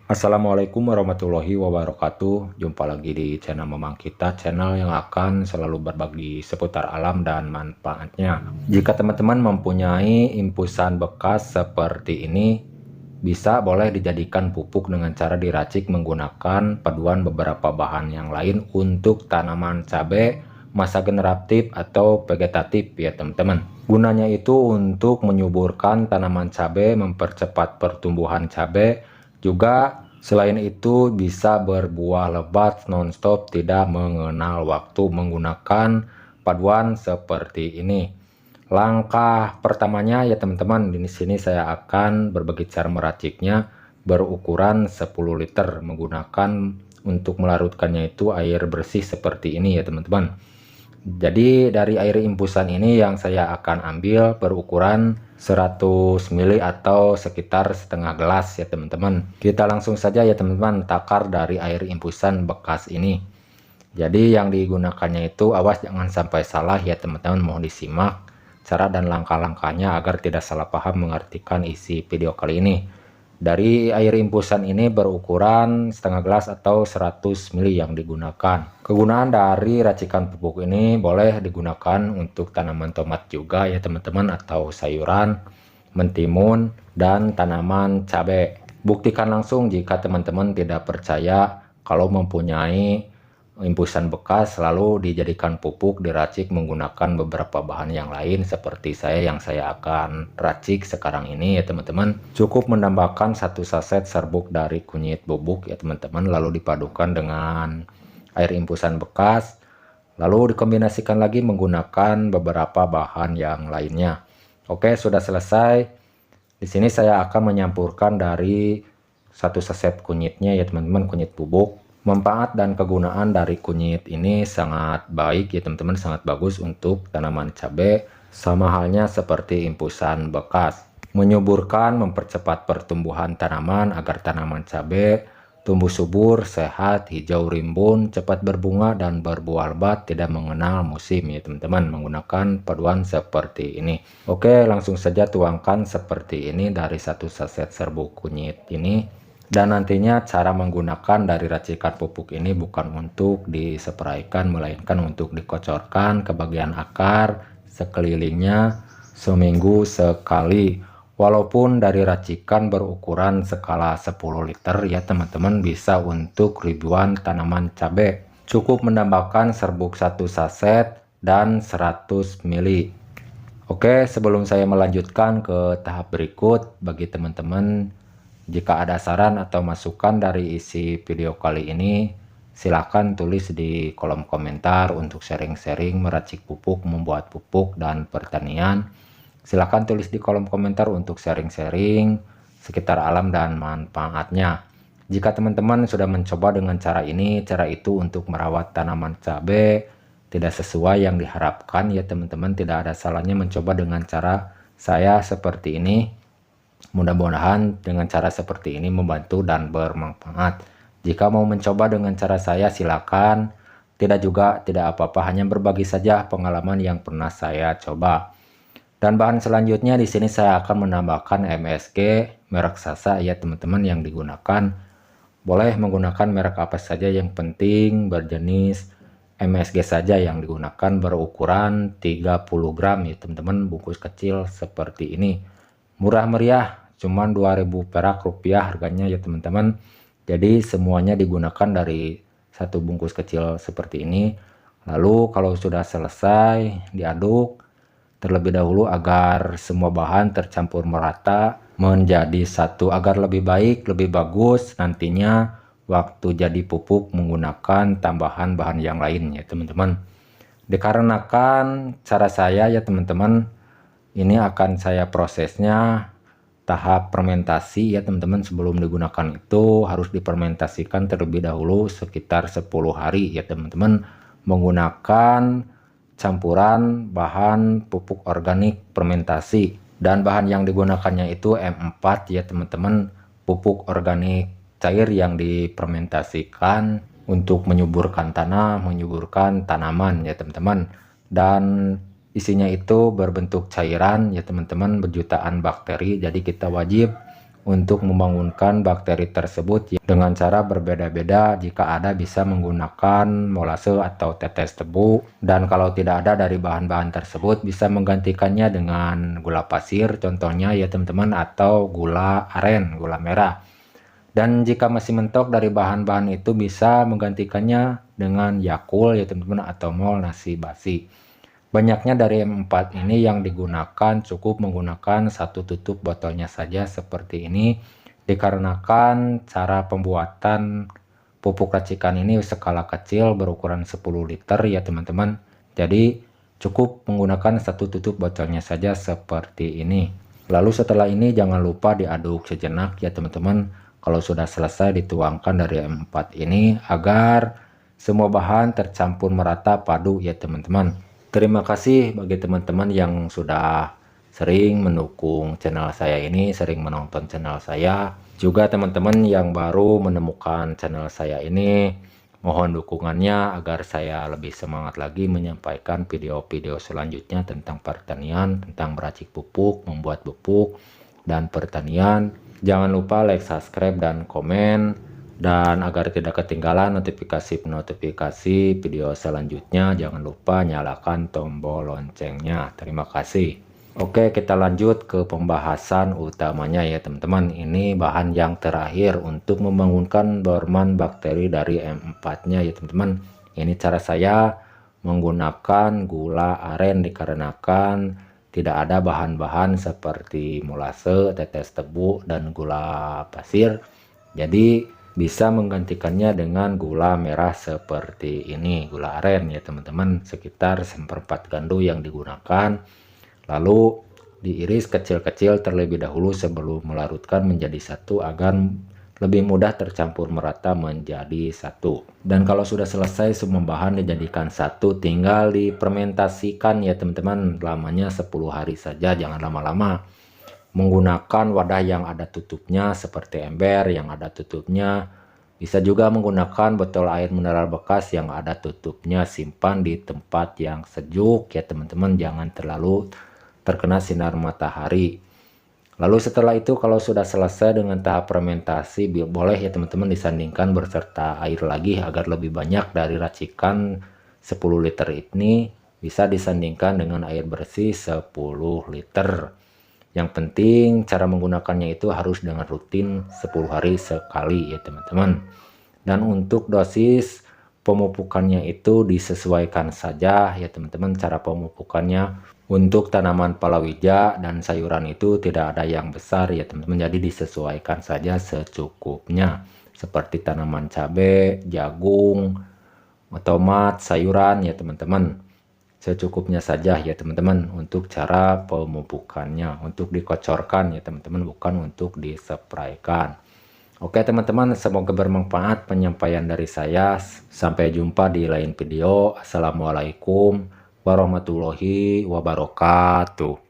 Assalamualaikum warahmatullahi wabarakatuh. Jumpa lagi di channel Memang Kita, channel yang akan selalu berbagi seputar alam dan manfaatnya. Jika teman-teman mempunyai impusan bekas seperti ini, bisa boleh dijadikan pupuk dengan cara diracik menggunakan paduan beberapa bahan yang lain untuk tanaman cabai, masa generatif atau vegetatif ya teman-teman. Gunanya itu untuk menyuburkan tanaman cabai, mempercepat pertumbuhan cabai, juga selain itu bisa berbuah lebat nonstop, tidak mengenal waktu menggunakan paduan seperti ini. Langkah pertamanya ya teman-teman, di sini saya akan berbagi cara meraciknya. Berukuran 10 liter, menggunakan untuk melarutkannya itu air bersih seperti ini ya teman-teman. Jadi dari air impusan ini yang saya akan ambil berukuran 100 ml atau sekitar setengah gelas ya teman-teman. Kita langsung saja ya teman-teman takar dari air impusan bekas ini. Jadi yang digunakannya itu awas jangan sampai salah ya teman-teman, mohon disimak cara dan langkah-langkahnya agar tidak salah paham mengartikan isi video kali ini. Dari air impusan ini berukuran setengah gelas atau 100 ml yang digunakan. Kegunaan dari racikan pupuk ini boleh digunakan untuk tanaman tomat juga ya teman-teman, atau sayuran, mentimun, dan tanaman cabai. Buktikan langsung jika teman-teman tidak percaya kalau mempunyai impusan bekas lalu dijadikan pupuk diracik menggunakan beberapa bahan yang lain seperti yang saya akan racik sekarang ini ya teman-teman. Cukup menambahkan 1 saset serbuk dari kunyit bubuk ya teman-teman, lalu dipadukan dengan air impusan bekas, lalu dikombinasikan lagi menggunakan beberapa bahan yang lainnya. Oke, sudah selesai. Di sini saya akan menyampurkan dari 1 saset kunyitnya ya teman-teman, kunyit bubuk. Manfaat dan kegunaan dari kunyit ini sangat baik ya teman-teman, sangat bagus untuk tanaman cabai, sama halnya seperti impusan bekas. Menyuburkan, mempercepat pertumbuhan tanaman agar tanaman cabai tumbuh subur, sehat, hijau rimbun, cepat berbunga dan berbuah lebat, tidak mengenal musim ya teman-teman, menggunakan paduan seperti ini. Oke, langsung saja tuangkan seperti ini dari 1 saset serbuk kunyit ini. Dan nantinya cara menggunakan dari racikan pupuk ini bukan untuk disepraikan, melainkan untuk dikocorkan ke bagian akar sekelilingnya seminggu sekali. Walaupun dari racikan berukuran skala 10 liter ya teman-teman, bisa untuk ribuan tanaman cabai. Cukup menambahkan serbuk 1 saset dan 100 ml. Oke, sebelum saya melanjutkan ke tahap berikut, bagi teman-teman jika ada saran atau masukan dari isi video kali ini, silahkan tulis di kolom komentar untuk sharing-sharing meracik pupuk, membuat pupuk, dan pertanian. Silahkan tulis di kolom komentar untuk sharing-sharing sekitar alam dan manfaatnya. Jika teman-teman sudah mencoba dengan cara ini, cara itu untuk merawat tanaman cabai tidak sesuai yang diharapkan ya teman-teman, tidak ada salahnya mencoba dengan cara saya seperti ini. Mudah-mudahan dengan cara seperti ini membantu dan bermanfaat. Jika mau mencoba dengan cara saya silakan, tidak juga tidak apa-apa, hanya berbagi saja pengalaman yang pernah saya coba. Dan bahan selanjutnya di sini saya akan menambahkan MSG merek Sasa ya teman-teman yang digunakan. Boleh menggunakan merek apa saja, yang penting berjenis MSG saja yang digunakan, berukuran 30 gram ya teman-teman, bungkus kecil seperti ini. Murah meriah, cuman 2000 perak rupiah harganya ya teman-teman. Jadi semuanya digunakan dari 1 bungkus kecil seperti ini. Lalu kalau sudah selesai diaduk terlebih dahulu agar semua bahan tercampur merata menjadi satu, agar lebih baik, lebih bagus nantinya waktu jadi pupuk menggunakan tambahan bahan yang lain ya teman-teman. Dikarenakan cara saya ya teman-teman, ini akan saya prosesnya tahap fermentasi ya teman-teman. Sebelum digunakan itu harus difermentasikan terlebih dahulu sekitar 10 hari ya teman-teman, menggunakan campuran bahan pupuk organik fermentasi. Dan bahan yang digunakannya itu M4 ya teman-teman, pupuk organik cair yang difermentasikan untuk menyuburkan tanah, menyuburkan tanaman ya teman-teman. Dan isinya itu berbentuk cairan ya teman-teman, berjutaan bakteri. Jadi kita wajib untuk membangunkan bakteri tersebut dengan cara berbeda-beda. Jika ada bisa menggunakan molase atau tetes tebu, dan kalau tidak ada dari bahan-bahan tersebut bisa menggantikannya dengan gula pasir contohnya ya teman-teman, atau gula aren, gula merah. Dan jika masih mentok dari bahan-bahan itu bisa menggantikannya dengan Yakult ya teman-teman, atau mol nasi basi. Banyaknya dari M4 ini yang digunakan cukup menggunakan satu tutup botolnya saja seperti ini, dikarenakan cara pembuatan pupuk racikan ini skala kecil berukuran 10 liter ya teman-teman. Jadi cukup menggunakan satu tutup botolnya saja seperti ini. Lalu setelah ini jangan lupa diaduk sejenak ya teman-teman. Kalau sudah selesai dituangkan dari M4 ini agar semua bahan tercampur merata padu ya teman-teman. Terima kasih bagi teman-teman yang sudah sering mendukung channel saya ini, sering menonton channel saya. Juga teman-teman yang baru menemukan channel saya ini, mohon dukungannya agar saya lebih semangat lagi menyampaikan video-video selanjutnya tentang pertanian, tentang meracik pupuk, membuat pupuk, dan pertanian. Jangan lupa like, subscribe, dan komen. Dan agar tidak ketinggalan notifikasi video selanjutnya, jangan lupa nyalakan tombol loncengnya. Terima kasih. Oke, kita lanjut ke pembahasan utamanya ya teman-teman. Ini bahan yang terakhir untuk membangunkan dorman bakteri dari M4-nya ya teman-teman. Ini cara saya menggunakan gula aren dikarenakan tidak ada bahan-bahan seperti molase, tetes tebu, dan gula pasir. Jadi bisa menggantikannya dengan gula merah seperti ini, gula aren ya teman-teman, sekitar 1/4 gandu yang digunakan. Lalu diiris kecil-kecil terlebih dahulu sebelum melarutkan menjadi satu agar lebih mudah tercampur merata menjadi satu. Dan kalau sudah selesai semua bahan dijadikan satu, tinggal difermentasikan ya teman-teman, lamanya 10 hari saja, jangan lama-lama. Menggunakan wadah yang ada tutupnya seperti ember yang ada tutupnya. Bisa juga menggunakan botol air mineral bekas yang ada tutupnya. Simpan di tempat yang sejuk ya teman-teman, jangan terlalu terkena sinar matahari. Lalu setelah itu kalau sudah selesai dengan tahap fermentasi, boleh ya teman-teman disandingkan berserta air lagi agar lebih banyak dari racikan 10 liter ini bisa disandingkan dengan air bersih 10 liter. Yang penting cara menggunakannya itu harus dengan rutin 10 hari sekali ya teman-teman. Dan untuk dosis pemupukannya itu disesuaikan saja ya teman-teman, cara pemupukannya. Untuk tanaman palawija dan sayuran itu tidak ada yang besar ya teman-teman, jadi disesuaikan saja secukupnya. Seperti tanaman cabai, jagung, tomat, sayuran ya teman-teman. Secukupnya saja ya teman-teman untuk cara pemupukannya, untuk dikocorkan ya teman-teman, bukan untuk dispraykan. Oke teman-teman, semoga bermanfaat penyampaian dari saya. Sampai jumpa di lain video. Assalamualaikum warahmatullahi wabarakatuh.